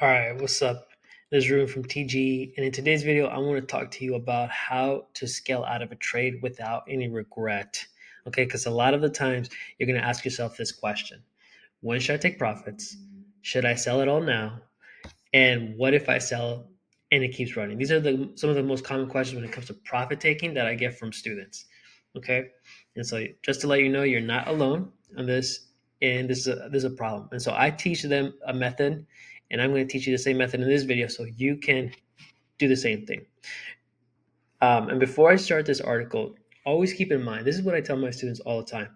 All right, what's up? This is Ruben from TG, and in today's video, I want to talk to you about how to scale out of a trade without any regret. Okay, because a lot of the times you're going to ask yourself this question: when should I take profits? Should I sell it all now? And what if I sell and it keeps running? These are some of the most common questions when it comes to profit taking that I get from students. Okay, and so just to let you know, you're not alone on this, and this is a problem. And so I teach them a method, and I'm going to teach you the same method in this video, so you can do the same thing. And before I start this article, always keep in mind, this is what I tell my students all the time.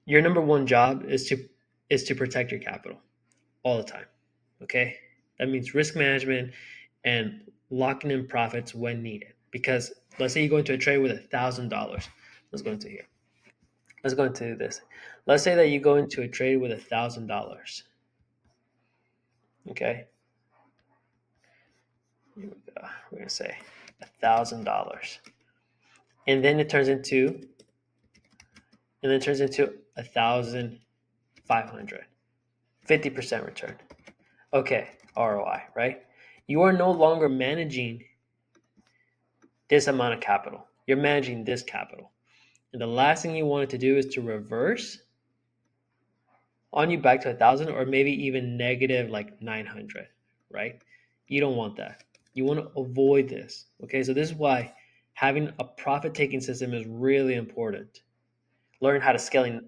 Your number one job is to protect your capital all the time. Okay, that means risk management and locking in profits when needed. Because let's say you go into a trade with $1,000. Let's go into here. Let's go into this. Let's say that you go into a trade with $1,000. Okay, here we go. We're gonna say $1,000, and then it turns into 1,500. 50% return. Okay, ROI, right? You are no longer managing this amount of capital. You're managing this capital. And the last thing you want it to do is to reverse on you back to 1,000 or maybe even negative like 900, right? You don't want that. You want to avoid this. Okay, so this is why having a profit taking system is really important. Learn how to scale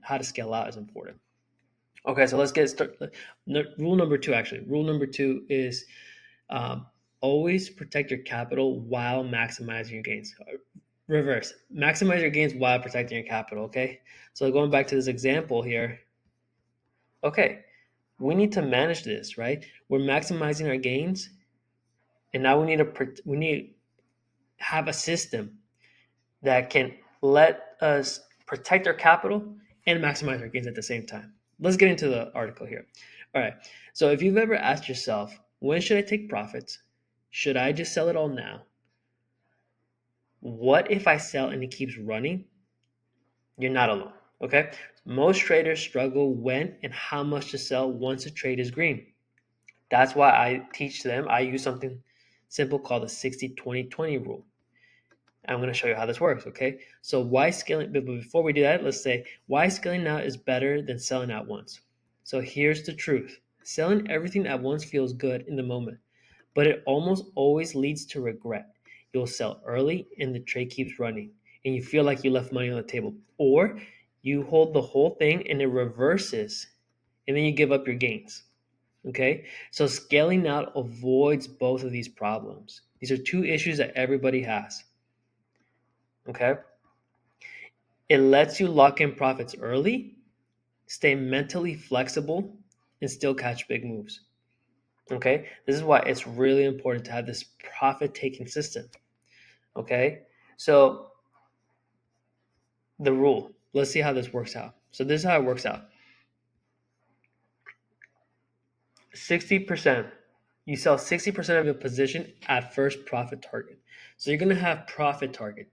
out is important. Okay, so let's get started. Rule number two, actually. Rule number two is um, always protect your capital while maximizing your gains. Reverse. Maximize your gains while protecting your capital, okay? So going back to this example here, okay, we need to manage this, right? We're maximizing our gains, and now we need to have a system that can let us protect our capital and maximize our gains at the same time. Let's get into the article here. All right. So if you've ever asked yourself, when should I take profits? Should I just sell it all now? What if I sell and it keeps running? You're not alone. Okay. Most traders struggle when and how much to sell once a trade is green. That's why I teach them. I use something simple called the 60-20-20 rule. I'm going to show you how this works, okay? So why scaling, but before we do that, let's say why scaling now is better than selling at once. So here's the truth. Selling everything at once feels good in the moment, but it almost always leads to regret. You'll sell early and the trade keeps running and you feel like you left money on the table. Or you hold the whole thing and it reverses and then you give up your gains. Okay, so scaling out avoids both of these problems. These are two issues that everybody has. Okay, it lets you lock in profits early, stay mentally flexible, and still catch big moves. Okay, this is why it's really important to have this profit taking system. Okay, so the rule, let's see how this works out. So, this is how it works out 60%. You sell 60% of your position at first profit target. So, you're going to have profit target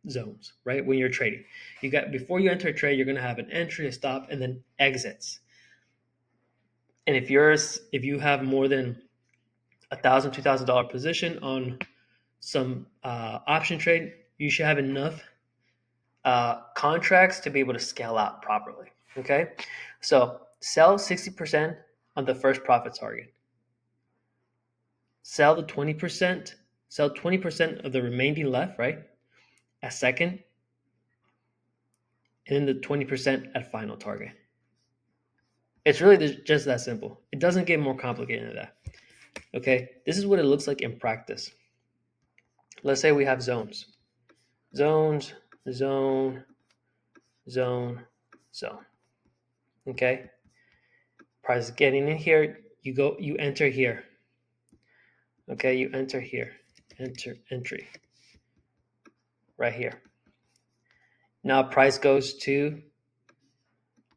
zones, right? When you're trading, before you enter a trade, you're going to have an entry, a stop, and then exits. And if you have more than $1,000, $2,000 position on some option trade, you should have enough contracts to be able to scale out properly. Okay, so sell 60% on the first profit target. Sell the 20%. Sell 20% of the remaining left, right? At second, and then the 20% at final target. It's really just that simple. It doesn't get more complicated than that. Okay, this is what it looks like in practice. Let's say we have zones. Zones, zone, zone, zone. Okay, price is getting in here. You enter here. Okay, you enter here. Entry. Right here. Now price goes to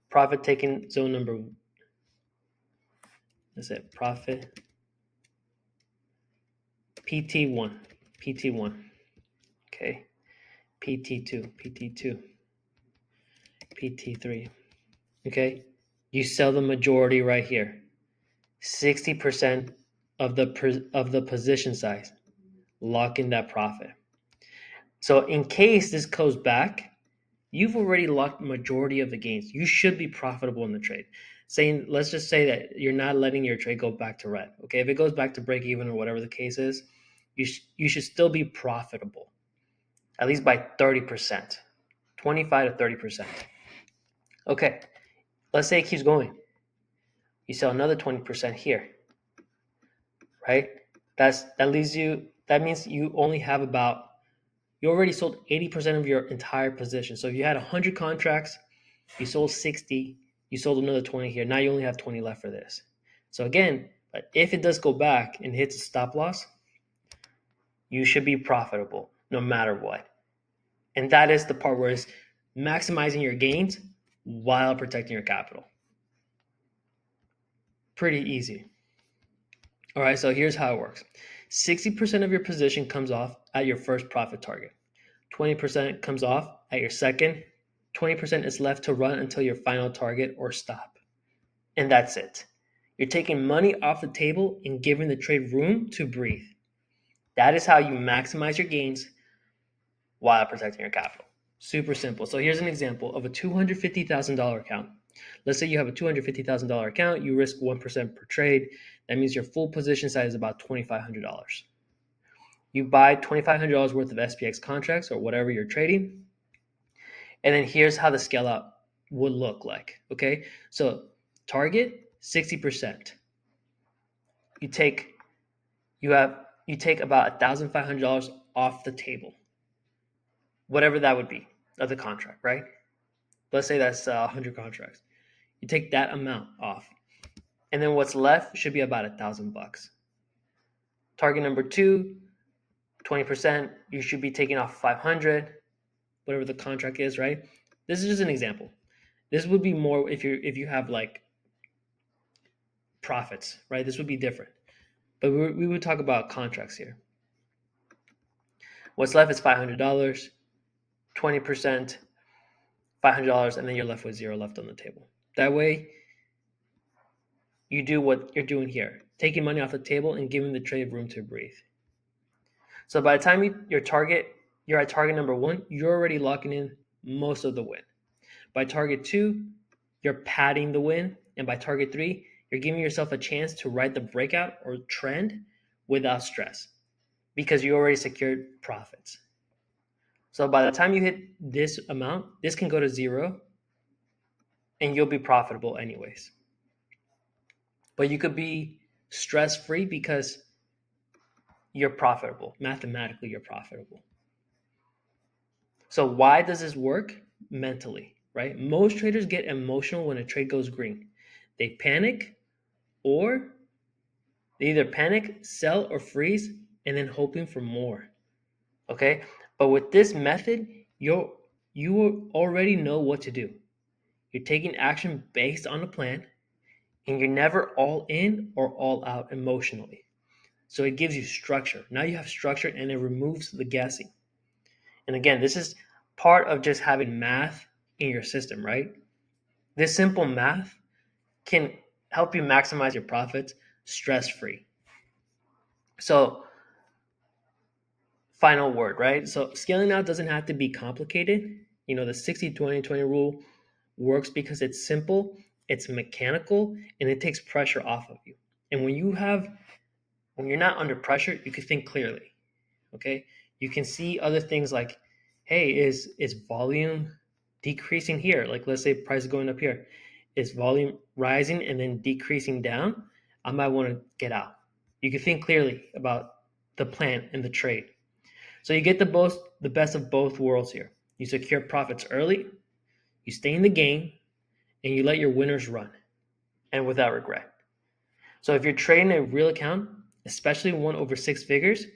profit taking zone number. Is it profit? PT1. PT1. Okay. PT2. PT2. PT3. Okay. You sell the majority right here. 60% of the position size. Lock in that profit. So in case this goes back, you've already locked majority of the gains. You should be profitable in the trade. Let's just say that you're not letting your trade go back to red. Okay, if it goes back to break even or whatever the case is, you should still be profitable, at least by 30%, 25 to 30%. Okay, let's say it keeps going. You sell another 20% here, right? That means you only have you already sold 80% of your entire position. So if you had 100 contracts, you sold 60, you sold another 20 here. Now you only have 20 left for this. So again, but if it does go back and hits a stop loss, you should be profitable no matter what. And that is the part where it's maximizing your gains while protecting your capital. Pretty easy. All right, so here's how it works. 60% of your position comes off at your first profit target. 20% comes off at your second. 20% is left to run until your final target or stop. And that's it. You're taking money off the table and giving the trade room to breathe. That is how you maximize your gains while protecting your capital. Super simple. So here's an example of a $250,000 account. Let's say you have a $250,000 account, you risk 1% per trade. That means your full position size is about $2,500. You buy $2,500 worth of SPX contracts or whatever you're trading. And then here's how the scale out would look like. Okay. So target 60%. You take about $1,500 off the table. Whatever that would be of the contract, right? Let's say that's 100 contracts. You take that amount off. And then what's left should be about $1,000. Target number 2, 20%, you should be taking off 500, whatever the contract is, right? This is just an example. This would be more if you have like profits, right? This would be different. But we would talk about contracts here. What's left is $500, 20%, $500, and then you're left with $0 left on the table. That way, you do what you're doing here, taking money off the table and giving the trade room to breathe. So by the time you're at target number 1, you're already locking in most of the win. By target 2, you're padding the win. And by target 3, you're giving yourself a chance to ride the breakout or trend without stress because you already secured profits. So by the time you hit this amount, this can go to 0 and you'll be profitable anyways. But you could be stress-free because you're profitable. Mathematically, you're profitable. So why does this work? Mentally, right? Most traders get emotional when a trade goes green. They panic, or they either panic, sell, or freeze, and then hoping for more. Okay? But with this method, you already know what to do. You're taking action based on a plan, and you're never all in or all out emotionally. So it gives you structure. Now you have structure, and it removes the guessing. And again, this is part of just having math in your system, right? This simple math can help you maximize your profits stress-free. So, final word, right? So scaling out doesn't have to be complicated. You know, the 60-20-20 rule works because it's simple, it's mechanical, and it takes pressure off of you. And when you're not under pressure, you can think clearly. Okay? You can see other things like, hey, is volume decreasing here? Like, let's say price is going up here. Is volume rising and then decreasing down? I might want to get out. You can think clearly about the plan and the trade. So you get the best of both worlds here. You secure profits early, you stay in the game, and you let your winners run, and without regret. So if you're trading a real account, especially one over 6 figures,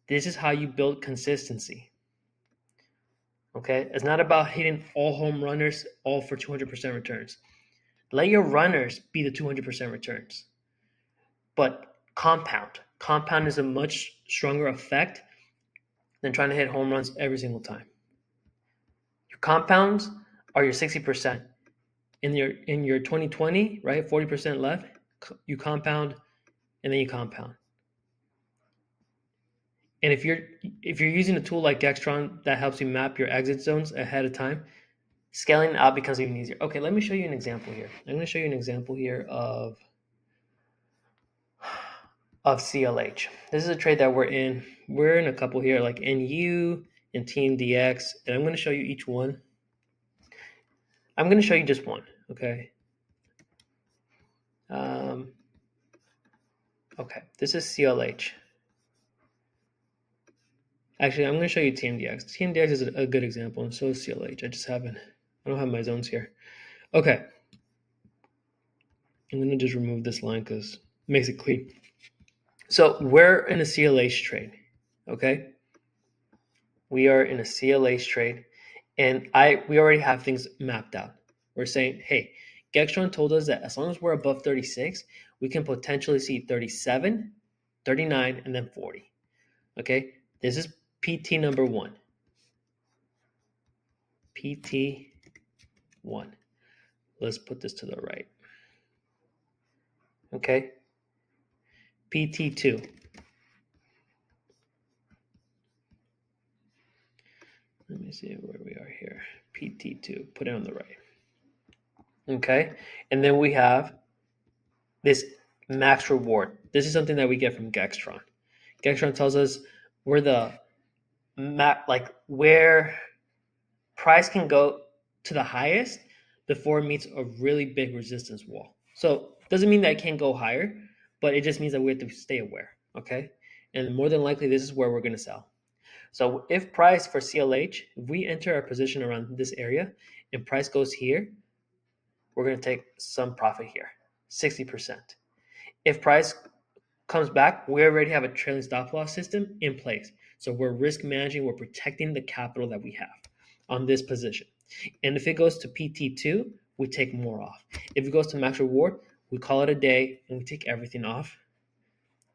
this is how you build consistency. Okay? It's not about hitting all home runners, all for 200% returns. Let your runners be the 200% returns. But compound. Compound is a much stronger effect than trying to hit home runs every single time. Your compounds are your 60%. In your 2020, right? 40% left. you compound, and then you compound. And if you're using a tool like Dextron that helps you map your exit zones ahead of time, scaling out becomes even easier. Okay, let me show you an example here. I'm going to show you an example here of CLH. This is a trade that we're in. We're in a couple here, like NU and TMDX, and I'm going to show you each one. I'm going to show you just one, okay? Okay, this is CLH. Actually, I'm going to show you TMDX. TMDX is a good example, and so is CLH. I don't have my zones here. Okay. I'm going to just remove this line because it makes it clean. So we're in a CLH trade, okay? We are in a CLH trade, and we already have things mapped out. We're saying, hey, Dextron told us that as long as we're above 36, we can potentially see 37, 39, and then 40. Okay, this is PT number 1. PT 1. Let's put this to the right. Okay, PT 2. Let me see where we are here. PT 2. Put it on the right. Okay, and then we have this max reward. This is something that we get from Dextron. Dextron tells us where the where price can go to the highest before it meets a really big resistance wall. So it doesn't mean that it can't go higher, but it just means that we have to stay aware. Okay, and more than likely, this is where we're going to sell. So if price for CLH, if we enter our position around this area and price goes here, we're going to take some profit here, 60%. If price comes back, we already have a trailing stop loss system in place. So we're risk managing, we're protecting the capital that we have on this position. And if it goes to PT2, we take more off. If it goes to max reward, we call it a day and we take everything off.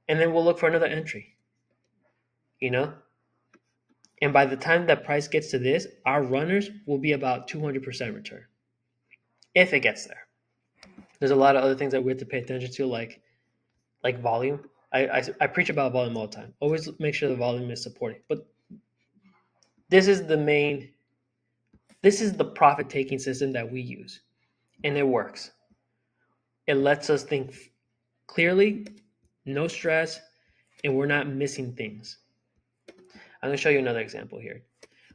And then we'll look for another entry. You know? And by the time that price gets to this, our runners will be about 200% return. If it gets there. There's a lot of other things that we have to pay attention to, like volume. I preach about volume all the time. Always make sure the volume is supporting. But this is the profit-taking system that we use. And it works. It lets us think clearly, no stress, and we're not missing things. I'm going to show you another example here.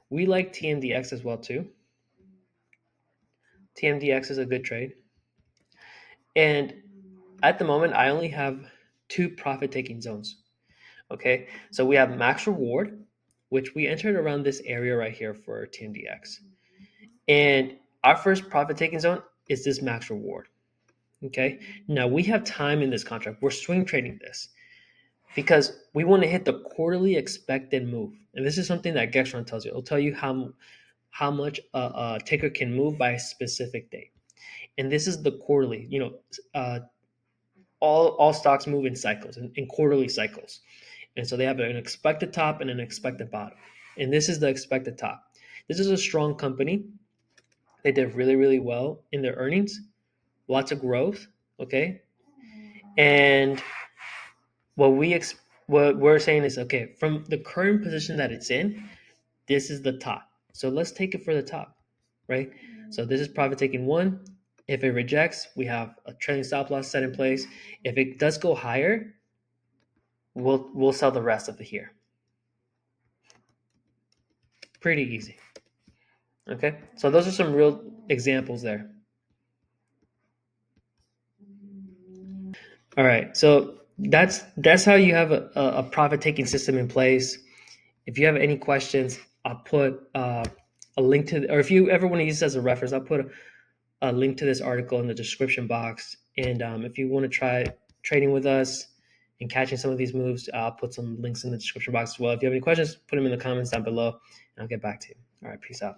We like TMDX as well too. TMDX is a good trade. And at the moment, I only have 2 profit-taking zones. Okay, so we have max reward, which we entered around this area right here for TMDX. And our first profit-taking zone is this max reward. Okay, now we have time in this contract. We're swing trading this because we want to hit the quarterly expected move. And this is something that Dextron tells you. It'll tell you how much a ticker can move by a specific date. And this is the quarterly. All stocks move in cycles, in quarterly cycles. And so they have an expected top and an expected bottom. And this is the expected top. This is a strong company. They did really, really well in their earnings. Lots of growth, okay? And what we're saying is, okay, from the current position that it's in, this is the top. So let's take it for the top, right? So this is profit taking 1. If it rejects, we have a trailing stop loss set in place. If it does go higher, we'll sell the rest of it here. Pretty easy. Okay, so those are some real examples there. All right, so that's how you have a profit-taking system in place. If you have any questions, I'll put a link to, or if you ever want to use this as a reference, I'll put a link to this article in the description box. And if you want to try trading with us and catching some of these moves, I'll put some links in the description box as well. If you have any questions, put them in the comments down below, and I'll get back to you. All right, peace out.